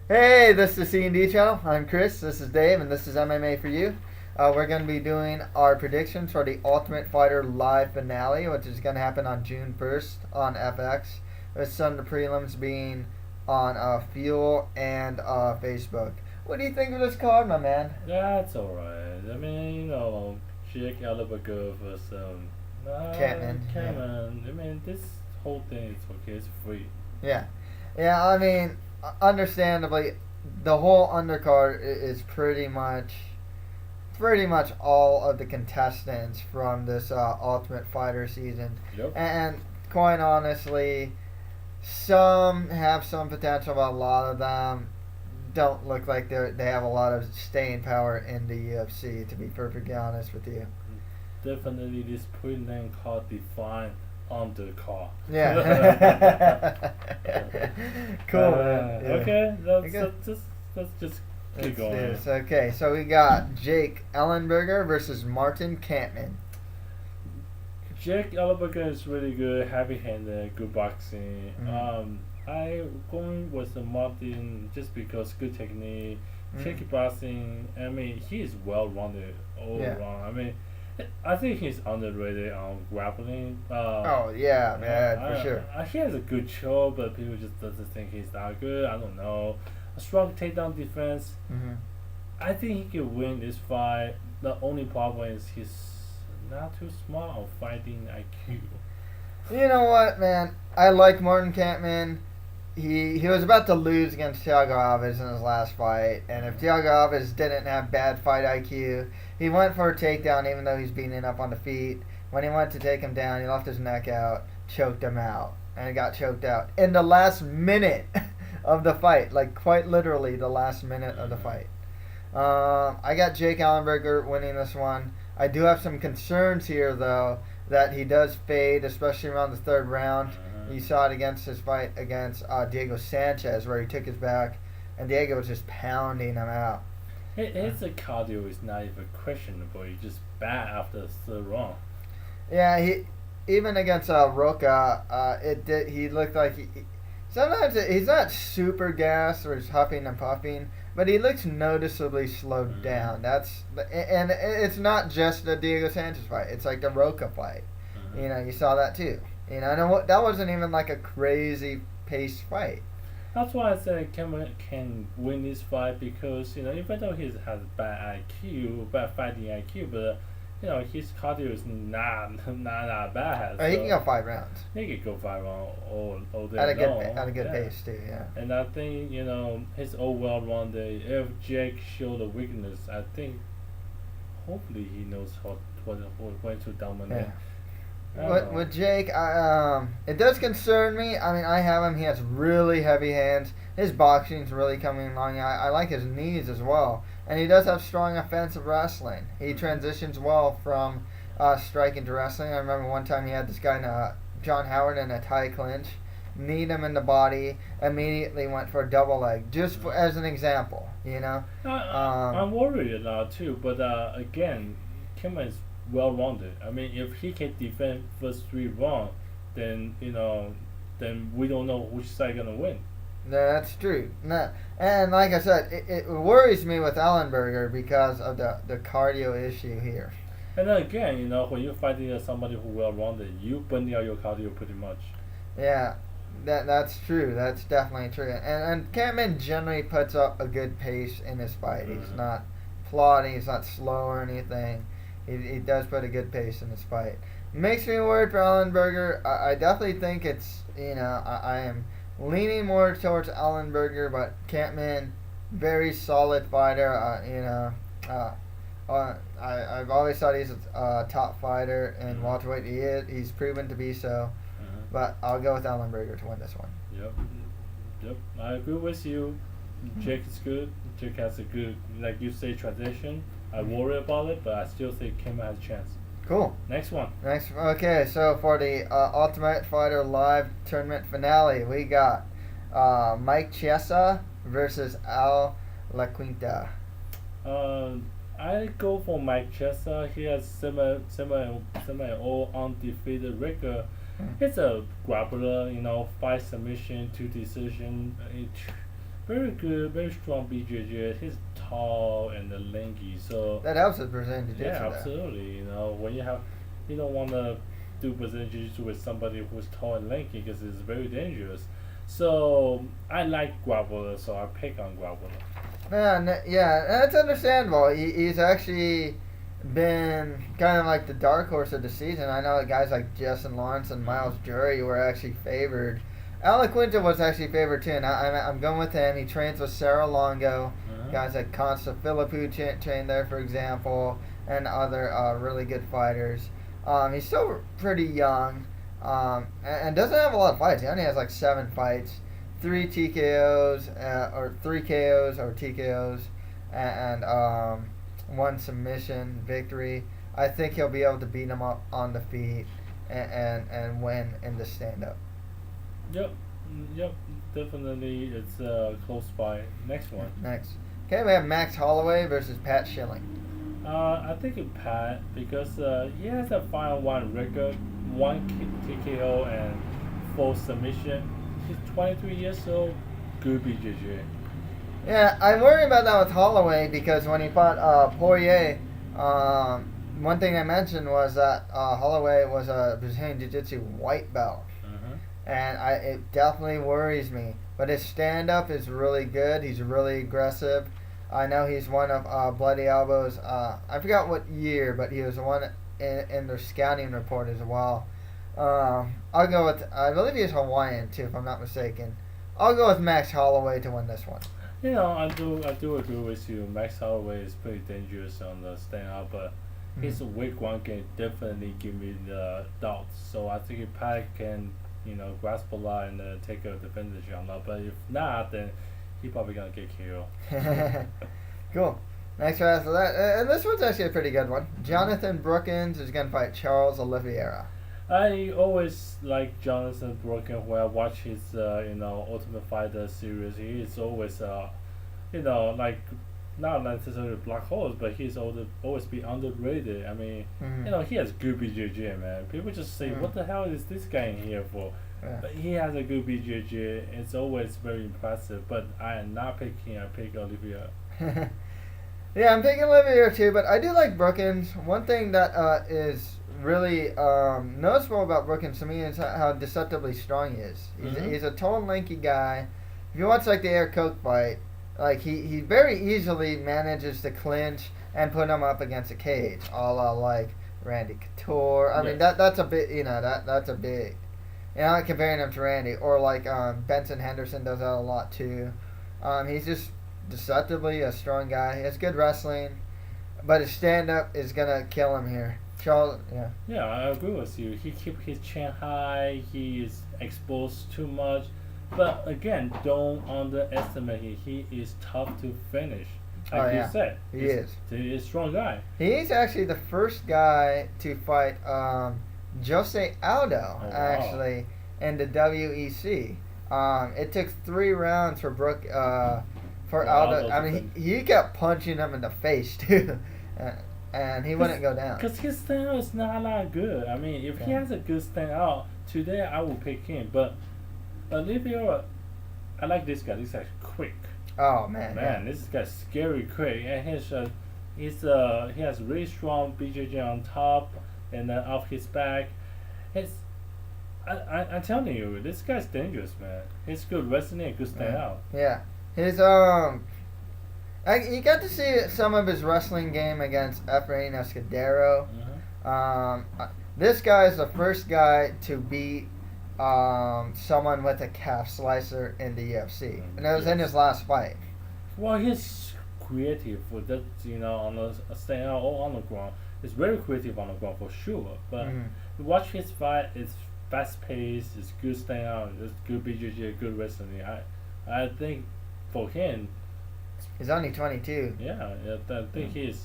Hey, this is C&D channel. I'm Chris. This is Dave, and this is MMA for you. We're going to be doing our predictions for the Ultimate Fighter live finale, which is going to happen on June 1st on FX, with some of the prelims being on Fuel and Facebook. What do you think of this card, my man? That's alright. I mean, Jake Ellenberger versus Kampmann. Kampmann. I mean, this whole thing is okay. It's free. Yeah. Yeah, I mean, understandably, the whole undercard is pretty much all of the contestants from this Ultimate Fighter season. Yep. And quite honestly, some have some potential, but a lot of them don't look like they have a lot of staying power in the UFC, to be perfectly honest with you. Definitely, this prelim card defined undercard. Yeah. Cool. Yeah. Okay, let's Okay. just keep Let's do going. this. Okay, so we got Jake Ellenberger versus Martin Kampmann. Jake Ellenberger is really good, heavy-handed, good boxing. Mhm. I going with the Martin just because good technique, Mhm. tricky boxing. I mean, he is well-rounded all Yeah. around. I mean, I think he's underrated on grappling. Oh yeah, man, for sure. He has a good show, but people just doesn't think he's that good. I don't know. A strong takedown defense. Hmm. I think he can win this fight. The only problem is he's not too smart on fighting IQ. You know what, man? I like Martin Kampmann. He was about to lose against Thiago Alves in his last fight, and if Thiago Alves didn't have bad fight IQ, he went for a takedown even though he's beating up on the feet. When he went to take him down, he left his neck out, choked him out, and he got choked out in the last minute of the fight, like quite literally the last minute of the fight. I got Jake Ellenberger winning this one. I do have some concerns here, though, that he does fade, especially around the third round. You saw it against his fight against Diego Sanchez, where he took his back, and Diego was just pounding him out. His cardio is not even questionable. He's just bad after the third round. Yeah, he even against Roca, he looked like sometimes he's not super gassed or he's huffing and puffing, but he looks noticeably slowed down. And it's not just the Diego Sanchez fight. It's like the Roca fight. You know, you saw that too. You know, and that wasn't even like a crazy paced fight. That's why I said Cameron can win this fight because even though he has bad IQ, bad fighting IQ, but his cardio is not bad. He can go 5 rounds. He could go 5 rounds all day long. At a good pace too. Yeah. And I think his all well rounded. If Jake showed a weakness, I think hopefully he knows when to dominate. Yeah. With Jake, it does concern me. I mean, I have him. He has really heavy hands. His boxing's really coming along. I like his knees as well. And he does have strong offensive wrestling. He transitions well from striking to wrestling. I remember one time he had this guy, John Howard, in a tie clinch. Kneed him in the body. Immediately went for a double leg. Just as an example, I'm worried a lot too. But again, Kim is well-rounded. I mean, if he can defend first 3 rounds, then then we don't know which side gonna win. No, that's true. No, and like I said, it worries me with Ellenberger because of the cardio issue here. And then again, when you're fighting somebody who well-rounded, you burn out your cardio pretty much. Yeah, that's true. That's definitely true. And Kampmann generally puts up a good pace in his fight. He's not plodding. He's not slow or anything. He does put a good pace in his fight. Makes me worried for Ellenberger. I definitely think it's, I am leaning more towards Ellenberger, but Kampmann, very solid fighter. I've always thought he's a top fighter in welterweight. He is. He's proven to be so. But I'll go with Ellenberger to win this one. Yep. I agree with you. Jake is good. Jake has a good, like you say, transition. I worry about it, but I still think Kim has a chance. Cool. Next one. Okay, so for the Ultimate Fighter Live Tournament Finale, we got Mike Chiesa versus Iaquinta. I go for Mike Chiesa. He has semi all undefeated record. He's a grappler, 5 submission, 2 decision. very good, very strong BJJ. He's tall and lanky, so That helps with Brazilian Jiu-Jitsu. yeah, absolutely. You know, when you don't want to do Brazilian Jiu-Jitsu with somebody who's tall and lanky because it's very dangerous. So I like Grappler, so I pick on Grappler. Man, yeah, that's understandable. He's actually been kind of like the dark horse of the season. I know that guys like Justin Lawrence and Myles Jury were actually favored. Iaquinta was actually favored too, and I'm going with him. He trains with Sarah Longo. Guys like Consta Philippou train there, for example, and other really good fighters. He's still pretty young and doesn't have a lot of fights. He only has like 7 fights, 3 TKOs, or 3 KOs or TKOs, and 1 submission victory. I think he'll be able to beat him up on the feet and win in the stand-up. Yep, definitely. It's a close fight. Next one. Next. Okay, we have Max Holloway versus Pat Schilling. I think it's Pat because he has a 5-1 record, 1 TKO and 4 submission. He's 23 years old. Good BJJ. Yeah, I worry about that with Holloway because when he fought Poirier, one thing I mentioned was that Holloway was a Brazilian Jiu-Jitsu white belt. And it definitely worries me. But his stand-up is really good. He's really aggressive. I know he's one of Bloody Elbow's, I forgot what year, but he was one in their scouting report as well. I'll go with, I believe he's Hawaiian too, if I'm not mistaken. I'll go with Max Holloway to win this one. You know, I do agree with you. Max Holloway is pretty dangerous on the stand-up, but his weak one can definitely give me the doubts. So I think if Pat can, grasp a lot and take a defensive on that. But if not, then he probably gonna get killed. Cool. Next fight after that, and this one's actually a pretty good one. Jonathan Brookins is gonna fight Charles Oliveira. I always like Jonathan Brookins when I watch his Ultimate Fighter series. He is always like not necessarily black holes, but he's always be underrated. I mean, he has good BJJ, man. People just say, what the hell is this guy in here for? Yeah. But he has a good BJJ. It's always very impressive. But I am not picking. I pick Oliveira. Yeah, I'm picking Oliveira too. But I do like Brookins. One thing that is really noticeable about Brookins to me is how deceptively strong he is. He's a tall and lanky guy. If you watch like the Erik Koch fight, like he very easily manages to clinch and put him up against a cage, a la like Randy Couture. I mean that's a bit that's a big. I'm not comparing him to Randy or like Benson Henderson does that a lot too. He's just deceptively a strong guy. He has good wrestling, but his stand up is gonna kill him here. Charles, yeah. Yeah, I agree with you. He keep his chin high. He is exposed too much. But again, don't underestimate him. He is tough to finish. Like you said. He is. He's a strong guy. He's actually the first guy to fight Jose Aldo, actually, in the WEC. It took 3 rounds for Aldo. I mean, he kept punching him in the face, too. And he wouldn't go down. Because his stand-out is not that good. I mean, if he has a good stand-out, today I will pick him. But Oliveira, I like this guy. This guy's quick. Oh man! This guy's scary quick, and he has really strong BJJ on top and then off his back. I'm telling you, this guy's dangerous, man. He's good wrestling and good stand out. Yeah, his you got to see some of his wrestling game against Efrain Escudero. This guy is the first guy to beat someone with a calf slicer in the UFC, and it was in his last fight. Well, he's creative for that, on a stand out or on the ground. He's very creative on the ground for sure. But you watch his fight, it's fast paced, it's good stand out, it's good BJJ, good wrestling. I think for him, he's only 22. Yeah, I think he's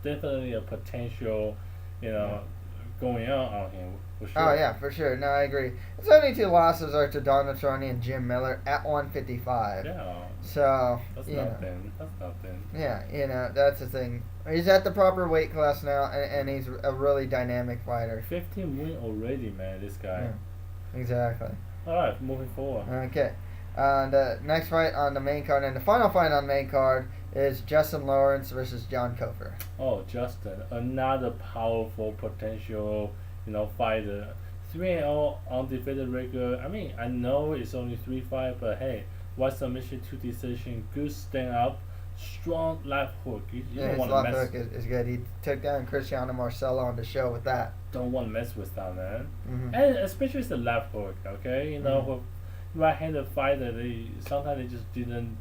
definitely a potential, going on him. For sure. Oh, yeah, for sure. No, I agree. His only 2 losses are to Donald Troni and Jim Miller at 155. Yeah. So, That's nothing. That's nothing. Yeah, that's the thing. He's at the proper weight class now, and he's a really dynamic fighter. 15 wins already, man, this guy. Yeah, exactly. All right, moving forward. Okay. The next fight on the main card and the final fight on the main card is Justin Lawrence versus John Cofer. Oh, Justin, another powerful potential, fighter. 3-0 undefeated record. I mean, I know it's only 3-5, but hey, one submission, 2 decision, good stand up, strong left hook. You don't want to mess. His left hook is good. He took down Cristiano Marcello on the show with that. Don't want to mess with that, man. Mm-hmm. And especially the left hook, okay? With right-handed fighter, sometimes they just didn't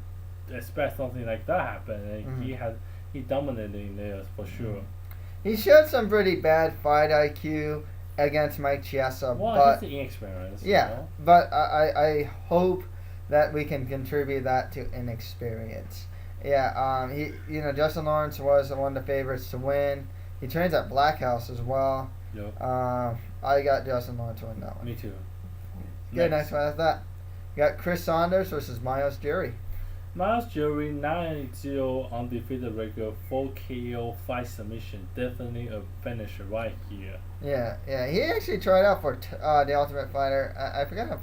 expect something like that happen. And he dominated in there for sure. He showed some pretty bad fight IQ against Mike Chiesa. Well, but he's inexperienced. Yeah, but I hope that we can contribute that to inexperience. Yeah, Justin Lawrence was one of the favorites to win. He trains at Black House as well. Yep. I got Justin Lawrence to win that one. Me too. Good, next one after that. You got Chris Saunders versus Myles Jury. Myles Jury, 9-0 undefeated record, 4 KO, 5 submission. Definitely a finisher right here. Yeah. He actually tried out for the Ultimate Fighter. I forgot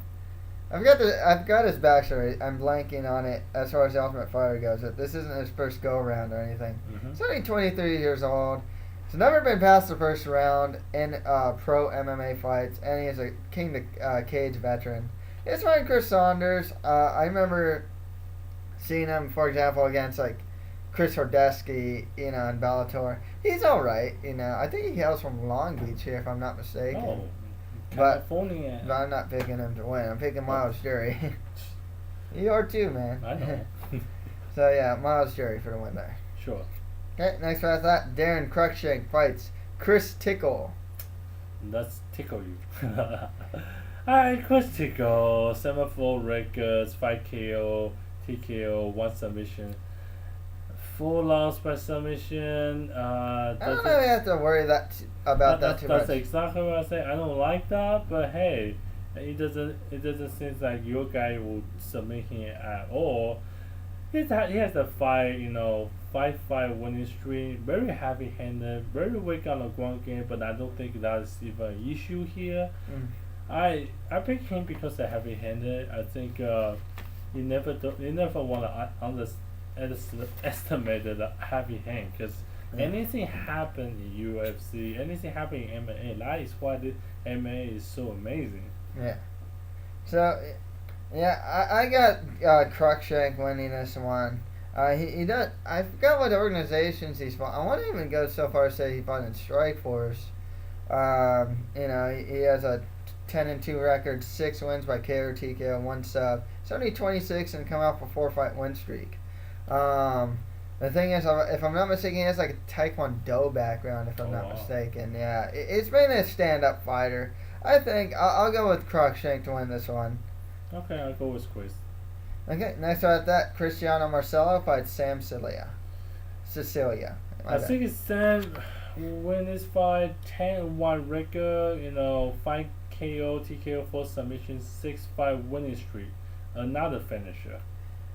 his backstory. I'm blanking on it as far as the Ultimate Fighter goes. This isn't his first go around or anything. Mm-hmm. He's only 23 years old. He's never been past the first round in pro MMA fights, and he's a King the Cage veteran. He's fighting Chris Saunders. I remember seeing him, for example, against like Chris Hordesky, in Bellator. He's all right, I think he hails from Long Beach here, if I'm not mistaken. Oh, California. But I'm not picking him to win. I'm picking Myles Jury. You are too, man. I know. So yeah, Myles Jury for the win there. Sure. Okay, next after that, Daron Cruickshank fights Chris Tickle. Let's tickle you. Alright, Chris Tickle, 7-4 records, 5 KO, TKO, 1 submission. 4 loss by submission. I don't really have to worry about that too much. That's exactly what I say. I don't like that, but hey, it doesn't seem like your guy will submit him at all. He has a 5-5 winning streak, very heavy-handed, very weak on the ground game, but I don't think that's even an issue here. I pick him because they're heavy-handed. I think you never want to underestimate the heavy hand, because anything happen in UFC, anything happen in MMA, that is why the MMA is so amazing. Yeah. So, yeah, I got Cruickshank winning this one. He does. I forgot what organizations he's fought. I won't even go so far as say he fought in Strikeforce. He has a 10-2 record, 6 wins by KO or TKO, 1 sub. He's only 26 and come out for 4-fight win streak. The thing is, if I'm not mistaken, he has like a Taekwondo background, if I'm not mistaken. Yeah, it's been a stand-up fighter. I think I'll go with Cruickshank to win this one. Okay, I'll go with Chris. Okay, next after that, Cristiano Marcello fights Sicilia. I think it's Sam win this fight, 10-1 record, 5 KO, TKO, 4 submissions, 6-5 winning streak. Another finisher.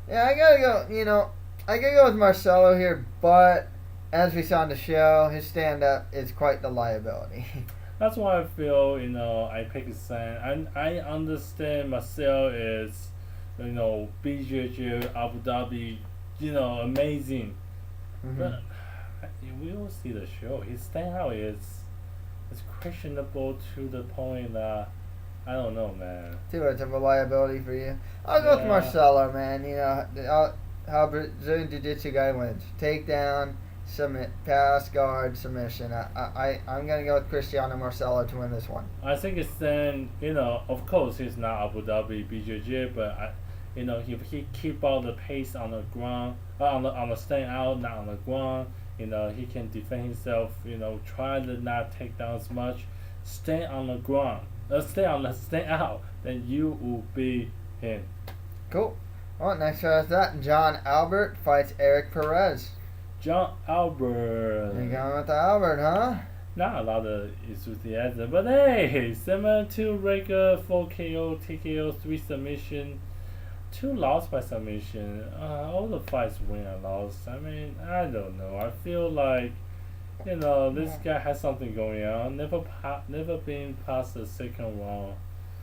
Yeah, I gotta go with Marcello here, but as we saw on the show, his stand-up is quite the liability. That's why I feel, I pick Sam. I understand Marcel is, BJJ, Abu Dhabi, amazing. Mm-hmm. But we will see the show. His stand-out is questionable to the point that, I don't know, man. Too much of a liability for you. I'll go with Marcello, man. How Brazilian Jiu-Jitsu guy wins. Takedown, submit, pass, guard, submission. I'm going to go with Cristiano Marcello to win this one. I think it's then, of course he's not Abu Dhabi BJJ, but, if he keep all the pace on the ground, on the stand out, not on the ground, he can defend himself, try to not take down as much, stay on the ground, stay out, then you will be him. Cool. Well, next after that, John Albert fights Erik Perez. John Albert. You going with the Albert, huh? Not a lot of enthusiasm, but hey, 7-2 record, 4 KO, TKO, 3 submission, 2 loss by submission. All the fights win and loss. I mean, I don't know. I feel like, this guy has something going on. Never been past the second round.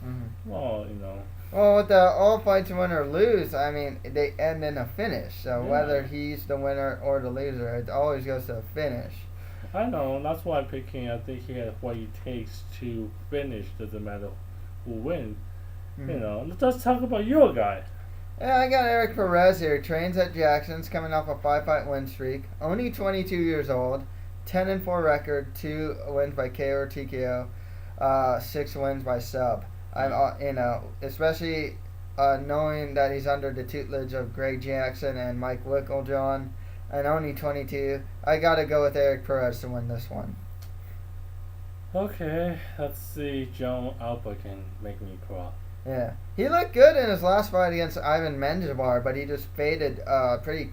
Mm-hmm. Well, Well, with the all fights win or lose, I mean, they end in a finish. So whether he's the winner or the loser, it always goes to a finish. I know. That's why I'm picking. I think he has what it takes to finish. Doesn't matter who wins. Mm-hmm. Let's talk about your guy. Yeah, I got Erik Perez here. Trains at Jackson's, coming off a 5-fight win streak. Only 22 years old. 10-4 record. 2 wins by KO or TKO. 6 wins by sub. Especially knowing that he's under the tutelage of Greg Jackson and Mike Wicklejohn, and only 22, I gotta go with Erik Perez to win this one. Okay, let's see. John Alba can make me proud. Yeah, he looked good in his last fight against Ivan Menjivar, but he just faded pretty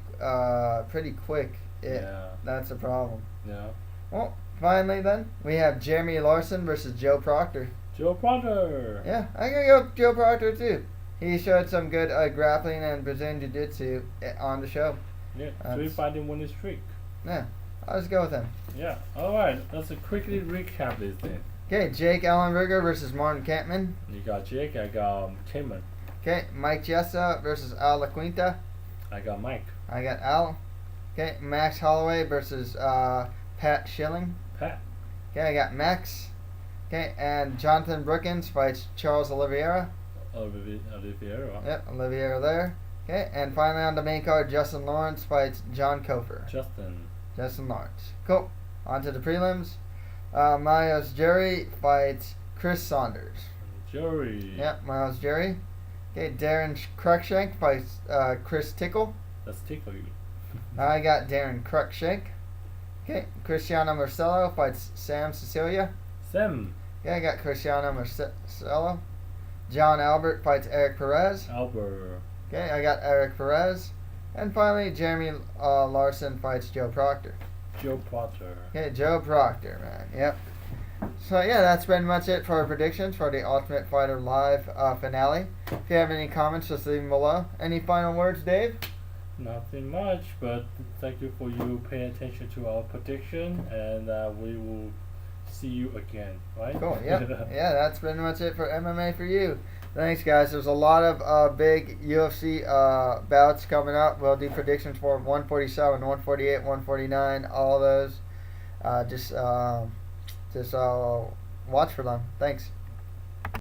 quick. That's the problem. Yeah. Well, finally then, we have Jeremy Larsen versus Joe Proctor. Joe Proctor. Yeah, I'm going to go with Joe Proctor too. He showed some good grappling and Brazilian Jiu-Jitsu on the show. Yeah, 3-fighting winning streak. Yeah, I'll just go with him. Yeah, alright, let's quickly recap this then. Okay, Jake Ellenberger versus Martin Kampmann. You got Jake, I got Kampmann. Okay, Mike Chiesa versus Iaquinta. I got Mike. I got Al. Okay, Max Holloway versus Pat Schilling. Pat. Okay, I got Max. Okay, and Jonathan Brookins fights Charles Oliveira. Oliveira. Yep, Oliveira there. Okay, and finally on the main card, Justin Lawrence fights John Cofer. Justin Lawrence. Cool. On to the prelims. Myles fights Chris Saunders. Yep, Myles Jury. Okay, Daron Cruickshank fights Chris Tickle. That's Tickle. I got Daron Cruickshank. Okay, Cristiano Marcello fights Sam Sicilia. Okay, I got Cristiano Marcello. John Albert fights Erik Perez. Okay, I got Erik Perez. And finally, Jeremy Larsen fights Joe Proctor. Okay, Joe Proctor, man. Yep. So, yeah, that's pretty much it for our predictions for the Ultimate Fighter Live finale. If you have any comments, just leave them below. Any final words, Dave? Nothing much, but thank you for you paying attention to our prediction, and we will see you again, right? Cool, yep. Yeah, that's pretty much it for MMA for you. Thanks, guys. There's a lot of big UFC bouts coming up. We'll do predictions for 147, 148, 149, all those. Just watch for them. Thanks.